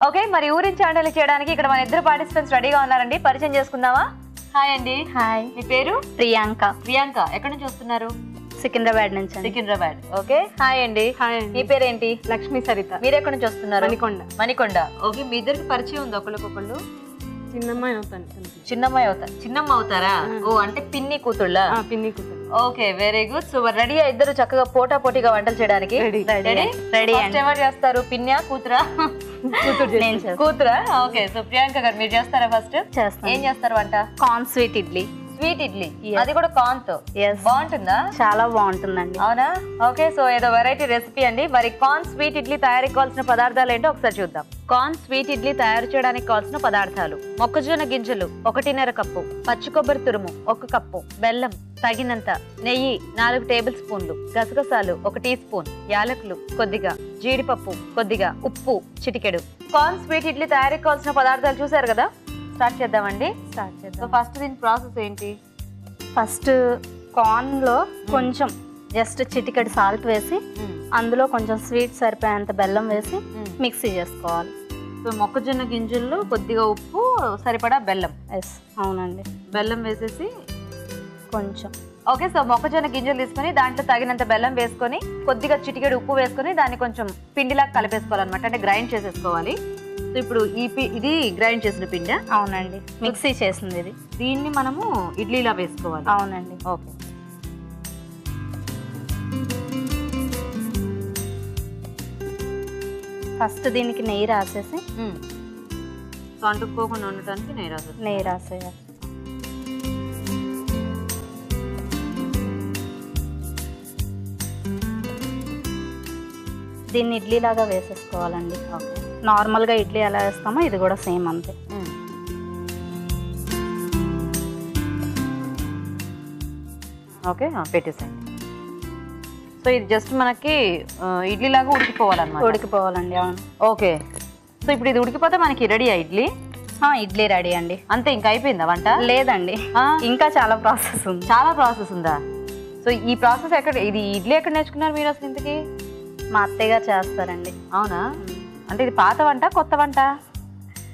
Okay, మరి ఊరించి channel చేయడానికి ఇక్కడ మన ఇద్దరు పార్టిసిపెంట్స్ రెడీగా ఉన్నారండి. పరిచయం చేసుకుందామా? హాయ్ అండి. హాయ్. మీ పేరు? ప్రియాంక. ప్రియాంక ఎక్కడి నుంచి వస్తున్నారు? సికింద్రాబాద్ నుంచి. సికింద్రాబాద్. ఓకే, హాయ్ అండి. హాయ్. మీ పేరేంటి? లక్ష్మీ సరిత. మీరు ఎక్కడి నుంచి వస్తున్నారు? మణికొండ. మణికొండ. ఓకే, మీ ఇద్దరికి పరిచయం ఉంది ఒకళ్ళకొకళ్ళు? చిన్నమ్మాయి అవుతాను. చిన్నమ్మాయి అవుతారు. చిన్నమ్మ అవుతారా? ఓ, అంటే పిన్ని కూతుళ్ళ? పిన్ని కూతురు. Okay, very good. So ready ఇద్దరు చక్కగా పోటా పోటీగా వంటలు చేయడానికి? రెడీ. ఎవరు చేస్తారు? పిన్యా కూతురా? కూతురా. ఓకే, సో ప్రియాంక గారు మీరు చేస్తారా? ఫస్ట్ చేస్తాను. ఏం చేస్తారు వంట? Corn sweet idli. Sweet idli, అది కూడా కార్న్ తో. బాగుంటుందా? చాలా బాగుంటుందండి. అవునా? ఓకే, సో ఏదో వెరైటీ రెసిపీ అండి. మరి కార్న్ స్వీట్ ఇడ్లీ తయారీకి కావాల్సిన పదార్థాలు ఏంటో ఒకసారి చూద్దాం. కార్న్ స్వీట్ ఇడ్లీ తయారు చేయడానికి కావాల్సిన పదార్థాలు: మొక్కజొన్న గింజలు 1.5 కప్పు, పచ్చి కొబ్బరి తురుము 1 కప్పు, బెల్లం తగినంత, నెయ్యి 4 టేబుల్ స్పూన్లు, గసగసాలు 1 టీ స్పూన్, యాలకులు కొద్దిగా, జీడిపప్పు కొద్దిగా, ఉప్పు చిటికెడు. కార్న్ స్వీట్ ఇడ్లీ తయారీకి కావాల్సిన పదార్థాలు చూసారు కదా, స్టార్ట్ చేద్దామండి. సో ఫస్ట్ దీని ప్రాసెస్ ఏంటి? ఫస్ట్ కార్న్ లో కొంచెం జస్ట్ చిటికెడు సాల్ట్ వేసి అందులో కొంచెం స్వీట్ సరిపోయేంత బెల్లం వేసి మిక్సీ చేసుకోవాలి. సో మొక్కజొన్న గింజల్లో కొద్దిగా ఉప్పు, సరిపడా బెల్లం. ఎస్, అవునండి. బెల్లం వేసేసి కొంచెం. ఓకే, సో మొక్కజొన్న గింజలు తీసుకొని దాంట్లో తగినంత బెల్లం వేసుకొని కొద్దిగా చిటికెడు ఉప్పు వేసుకొని దాన్ని కొంచెం పిండిలాగా కలిపేసుకోవాలన్నమాట, అంటే గ్రైండ్ చేసేసుకోవాలి. సో ఇప్పుడు ఇది గ్రైండ్ చేసిన పిండి? అవునండి, మిక్సీ చేసింది ఇది. దీన్ని మనము ఇడ్లీలా వేసుకోవాలి? అవునండి. ఓకే, ఫస్ట్ దీనికి నెయ్యి రాసేసి అంటుకోకుండా ఉండటానికి నెయ్యి రాసేయాలి. దీన్ని ఇడ్లీ లాగా వేసేసుకోవాలండి. ఓకే, నార్మల్గా ఇడ్లీ ఎలా వేస్తామో ఇది కూడా సేమ్ అంతే. ఓకే, పెట్టేసేయండి. సో ఇది జస్ట్ మనకి ఇడ్లీ లాగా ఉడికిపోవాలండి. అవును. ఓకే, సో ఇప్పుడు ఇది ఉడికిపోతే మనకి రెడీ ఇడ్లీ? ఇడ్లీ రెడీ అండి. అంతే, ఇంకా అయిపోయిందా వంట? లేదండి, ఇంకా చాలా ప్రాసెస్ ఉంది. చాలా ప్రాసెస్ ఉందా? సో ఈ ప్రాసెస్ ఇది ఇడ్లీ ఎక్కడ నేర్చుకున్నారు మీరు అసలు ఇంతకీ? మా అత్తయ్య గారు చేస్తారండి. అవునా? అంటే ఇది పాత వంట కొత్త వంట?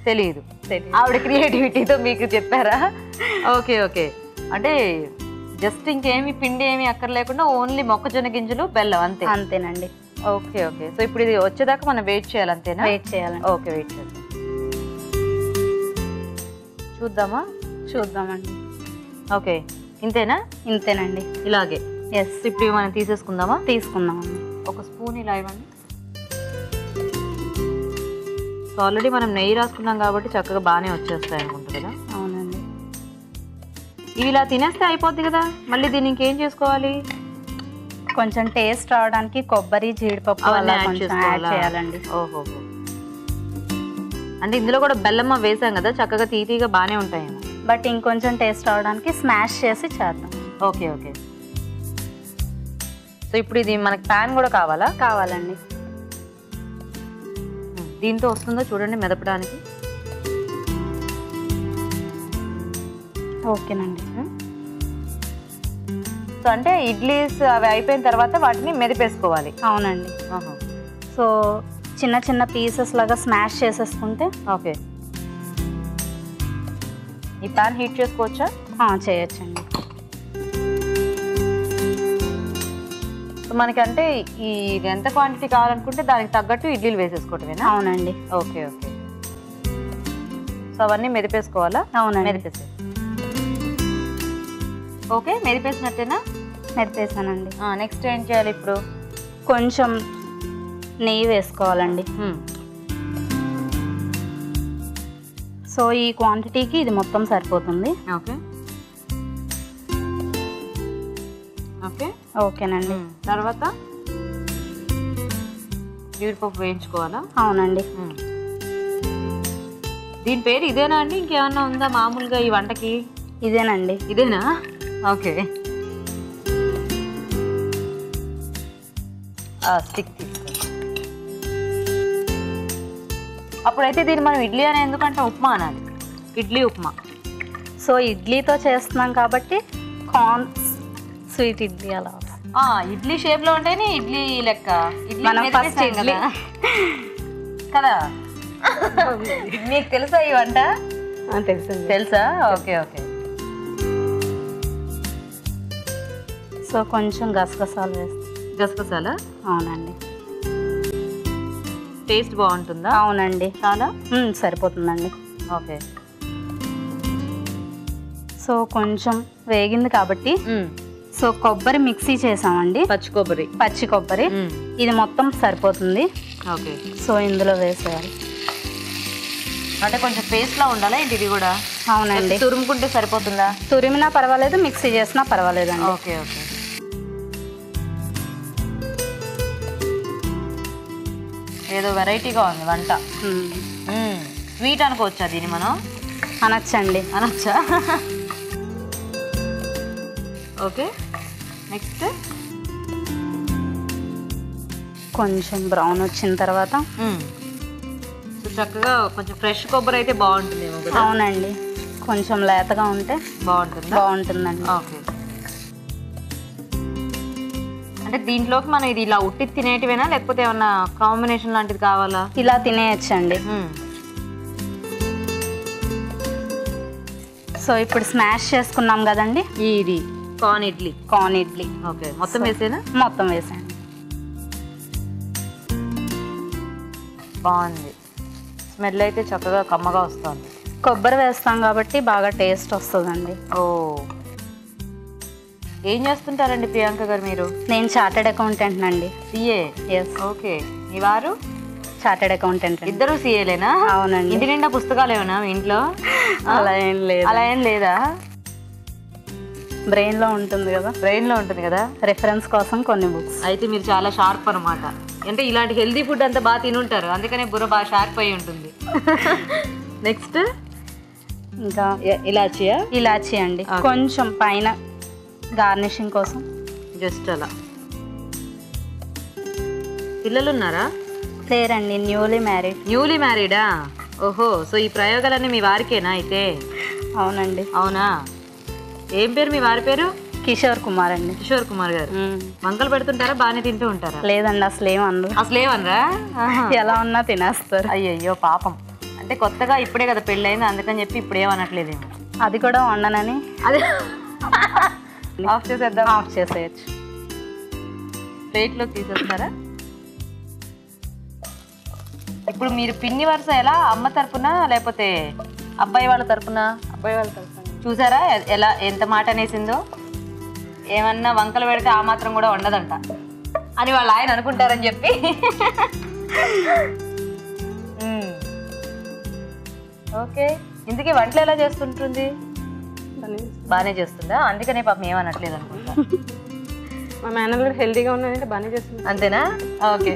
తెలియదు. ఆవిడ క్రియేటివిటీతో మీకు చెప్పారా? ఓకే ఓకే, అంటే జస్ట్ ఇంకేమి పిండి ఏమి అక్కర్లేకుండా ఓన్లీ మొక్కజొన్న గింజలు బెల్లం అంతే? అంతేనండి. ఓకే ఓకే, సో ఇప్పుడు ఇది వచ్చేదాకా మనం వెయిట్ చేయాలి అంతేనా? వెయిట్ చేయాలి. ఓకే, వెయిట్ చేద్దాం. చూద్దామండి. ఓకే, ఇంతేనా? ఇంతేనండి, ఇలాగే. ఎస్. ఇప్పుడు మనం తీసుకుందామండి. ఒక స్పూన్ ఇలా ఇవ్వండి. సో ఆల్రెడీ మనం నెయ్యి రాసుకున్నాం కాబట్టి చక్కగా బాగానే వచ్చేస్తాయి అనుకుంటా కదా? అవునండి. ఇవి ఇలా తినేస్తే అయిపోద్ది కదా, మళ్ళీ దీన్ని ఇంకేం చేసుకోవాలి? కొంచెం టేస్ట్ రావడానికి కొబ్బరి, జీడిపప్పు అలా కొంచెం యాడ్ చేయాలండి. ఓహో, అంటే ఇందులో కూడా బెల్లమ్మ వేసాం కదా, చక్కగా తీతీగా బాగానే ఉంటాయేమో. బట్ ఇంకొంచెం టేస్ట్ రావడానికి స్మాష్ చేసి చేద్దాం. ఓకే ఓకే, సో ఇప్పుడు ఇది మనకి ప్యాన్ కూడా కావాలా? కావాలండి. దీంతో వస్తుందో చూడండి మెదపడానికి. ఓకేనండి. సో అంటే ఇడ్లీస్ అవి అయిపోయిన తర్వాత వాటిని మెదిపేసుకోవాలి? అవునండి. సో చిన్న చిన్న పీసెస్ లాగా స్మాష్ చేసేసుకుంటే. ఓకే, ఈ ప్యాన్ హీట్ చేసుకోవచ్చా? చేయొచ్చండి. మనకి అంటే ఇది ఎంత క్వాంటిటీ కావాలనుకుంటే దానికి తగ్గట్టు ఇడ్లీలు వేసేసుకోవటమేనా? అవునండి. ఓకే ఓకే, సో అవన్నీ మెదిపేసుకోవాలా? అవునండి, మెదిపేసే. ఓకే, మెదిపేసినట్టేనా? మెదిపేసానండి. నెక్స్ట్ ఏం చేయాలి ఇప్పుడు? కొంచెం నెయ్యి వేసుకోవాలండి. సో ఈ క్వాంటిటీకి ఇది మొత్తం సరిపోతుంది. ఓకే ఓకే, ఓకేనండి. తర్వాత జీడిపప్పు వేయించుకోవాలా? అవునండి. దీని పేరు ఇదేనా అండి, ఇంకేమన్నా ఉందా మామూలుగా ఈ వంటకి? ఇదేనండి. ఇదేనా? ఓకే, స్టిక్ తీసుకోండి. అప్పుడైతే దీన్ని మనం ఇడ్లీ అని ఎందుకంటే ఉప్మా అనాలి, ఇడ్లీ ఉప్మా. సో ఇడ్లీతో చేస్తున్నాం కాబట్టి కార్న్ స్వీట్ ఇడ్లీ అలా ఇడ్లీ షేప్ లో ఉంటేనే ఇడ్లీ లెక్క. మనం ఫస్ట్ ఇడ్లీ కదా మీకు తెలుసా ఈ వంట? తెలుసండి. తెలుసా? Okay okay. సో కొంచెం గసగసాలు వేస్తాం. గసగసాలా? అవునండి. టేస్ట్ బాగుంటుందా? అవునండి. చాలా సరిపోతుందండి. ఓకే. సో కొంచెం వేగింది కాబట్టి సో కొబ్బరి మిక్సీ చేసామండి. పచ్చి కొబ్బరి ఇది మొత్తం సరిపోతుంది. ఓకే. సో ఇందులో వేసేయాలి. అంటే కొంచెం పేస్ట్ లా ఉండాలా ఏంటి ఇది కూడా? అవునండి. తురుముకుంటే సరిపోతుందా? తురిమినా పర్వాలేదు, మిక్సీ చేసినా పర్వాలేదండి. Okay okay. ఏదో వెరైటీగా ఉంది వంట. స్వీట్ అనుకోవచ్చా దీన్ని మనం? అనొచ్చండి. అనొచ్చా? ఓకే. నెక్స్ట్ కొంచెం బ్రౌన్ వచ్చిన తర్వాత సో చక్కగా కొంచెం ఫ్రెష్ కొబ్బరి అయితే బాగుంటుందేమో కదా? అవునండి. కొంచెం లేతగా ఉంటే బాగుంటుందండి. ఓకే. అంటే దీంట్లోకి మనం ఇది ఇలా ఉట్టి తినేటివేనా లేకపోతే ఏమన్నా కాంబినేషన్ లాంటిది కావాలా? ఇలా తినేయచ్చండి. సో ఇప్పుడు స్మాష్ చేసుకున్నాం కదండి ఇది కార్న్ ఇడ్లీ. ఓకే. మొత్తం వేసేనా? మొత్తం వేసాను. బాగుంది. స్మెల్ అయితే చక్కగా కమ్మగా వస్తుంది. కొబ్బరి వేస్తాం కాబట్టి బాగా టేస్ట్ వస్తుందండి. ఓ, ఏం చేస్తుంటారండి ప్రియాంక గారు మీరు? నేను చార్టెడ్ అకౌంటెంట్ అండి. సిఏ? ఎస్. ఓకే. మీ వారు? Chartered accountant. ఇద్దరు సిఏలేనా? అవునండి. ఇంటి నిండా పుస్తకాలు ఏమన్నా మీ ఇంట్లో? అలా ఏం లేదు. అలా ఏం లేదా? బ్రెయిన్ లో ఉంటుంది కదా, రెఫరెన్స్ కోసం కొన్ని బుక్స్. అయితే మీరు చాలా షార్ప్ అనమాట. అంటే ఇలాంటి హెల్దీ ఫుడ్ అంతా బాగా తినుంటారు, అందుకనే బుర్ర బాగా షార్ప్ అయి ఉంటుంది. నెక్స్ట్ ఇంకా ఇలాచీ అండి. కొంచెం పైన గార్నిషింగ్ కోసం జస్ట్ అలా. పిల్లలు ఉన్నారా? లేరండి. న్యూలీ మ్యారీడా? ఓహో. సో ఈ ప్రయోగాలన్నీ మీ వారికేనా అయితే? అవునండి. అవునా? ఏం పేరు మీ వారి పేరు? కిషోర్ కుమార్ అండి. కిషోర్ కుమార్ గారు. వంకలు పెడుతుంటారా? బాగానే తింటూ ఉంటారా? లేదండి, అసలేమనరా? ఎలా ఉన్నా తినేస్తారు. అయ్యయ్యో పాపం. అంటే కొత్తగా ఇప్పుడే కదా పెళ్ళైంది, అందుకని చెప్పి ఇప్పుడు ఏమనట్లేదేమో. అది కూడా వండనని అదే ఆఫ్ చేసేద్దాం. ఆఫ్ చేసేయచ్చు. ప్లేట్లోకి తీసేస్తారా? ఇప్పుడు మీరు పిన్ని వరుస ఎలా? అమ్మ తరపున లేకపోతే అబ్బాయి వాళ్ళ తరపున? చూసారా ఎలా ఎంత మాట అనేసిందో? ఏమన్నా వంకలు పెడితే ఆ మాత్రం కూడా ఉండదంట అని వాళ్ళు ఆయన అనుకుంటారని చెప్పి. ఓకే. ఇందుకే వంటలు ఎలా చేస్తుంటుంది? బాగానే చేస్తుందా? అందుకనే పాపం ఏమనట్లేదు అనుకుంటా. మా మేనల్ కూడా హెల్దీగా ఉన్నాయంటే బాగానే చేస్తుంది. అంతేనా? ఓకే.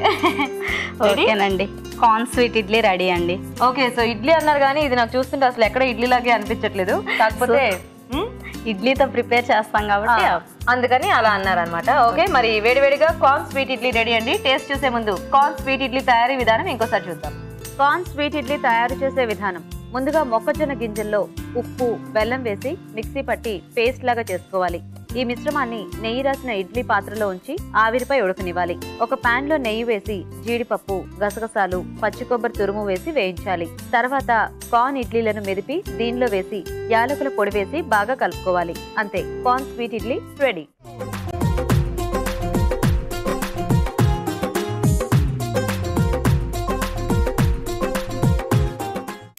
ఓకేనండి. కార్న్ స్వీట్ ఇడ్లీ రెడీ అండి. ఓకే. సో ఇడ్లీ అన్నారు కానీ ఇది నాకు చూస్తుంటే అసలు ఎక్కడ ఇడ్లీ లాగే అనిపించట్లేదు. కాకపోతే ఇడ్లీతో ప్రిపేర్ చేస్తాం కాబట్టి అందుకని అలా అన్నారనమాట. ఓకే. మరి వేడివేడిగా కార్న్ స్వీట్ ఇడ్లీ రెడీ అండి. టేస్ట్ చూసే ముందు కార్న్ స్వీట్ ఇడ్లీ తయారీ విధానం ఇంకోసారి చూద్దాం. కార్న్ స్వీట్ ఇడ్లీ తయారు చేసే విధానం: ముందుగా మొక్కజొన్న గింజల్లో ఉప్పు, బెల్లం వేసి మిక్సీ పట్టి పేస్ట్ లాగా చేసుకోవాలి. ఈ మిశ్రమాన్ని నెయ్యి రాసిన ఇడ్లీ పాత్రలో ఉంచి ఆవిరిపై ఉడకనివ్వాలి. ఒక పాన్ లో నెయ్యి వేసి జీడిపప్పు, గసగసాలు, పచ్చి కొబ్బరి తురుము వేసి వేయించాలి. తర్వాత కార్న్ ఇడ్లీలను మెదిపి దీనిలో వేసి యాలకుల పొడి వేసి బాగా కలుపుకోవాలి. అంతే, కార్న్ స్వీట్ ఇడ్లీ రెడీ.